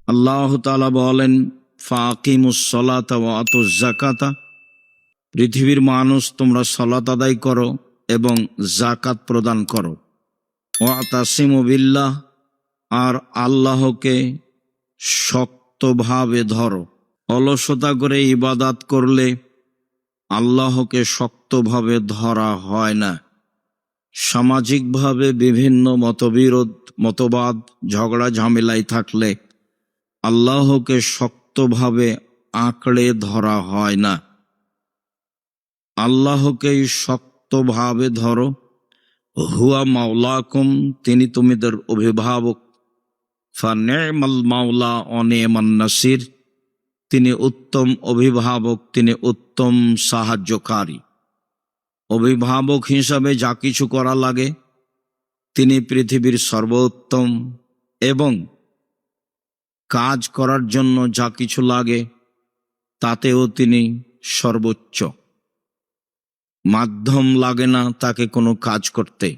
আল্লাহ তাআলা বলেন, ফাকিমুস সালাতা ওয়া আতুজ যাকাতা, পৃথিবীর মানুষ তোমরা সালাত আদায় করো এবং যাকাত প্রদান করো। ওয়াতাসিমু বিল্লাহ, আর আল্লাহকে শক্তভাবে ধরো। অলসতা করে ইবাদত করলে আল্লাহকে শক্তভাবে ধরা হয় না। সামাজিকভাবে বিভিন্ন মতবাদ ঝগড়া ঝামেলায় থাকলে আল্লাহকে শক্তভাবে আঁকড়ে ধরা হয় না। আল্লাহকেই শক্তভাবে ধরো। হুয়া মাওলাকুম, তিনি তোমাদের অভিভাবক। ফানি'মাল মাওলা ওয়া নি'মান নাসির, তিনি উত্তম অভিভাবক, তিনি উত্তম সাহায্যকারী। অভিভাবক হিসাবে যা কিছু করা লাগে তিনি পৃথিবীর সর্বোত্তম, এবং কাজ করার জন্য যা কিছু লাগে তাতেও তিনি সর্বোচ্চ। মাধ্যম লাগে না তাকে কোনো কাজ করতে।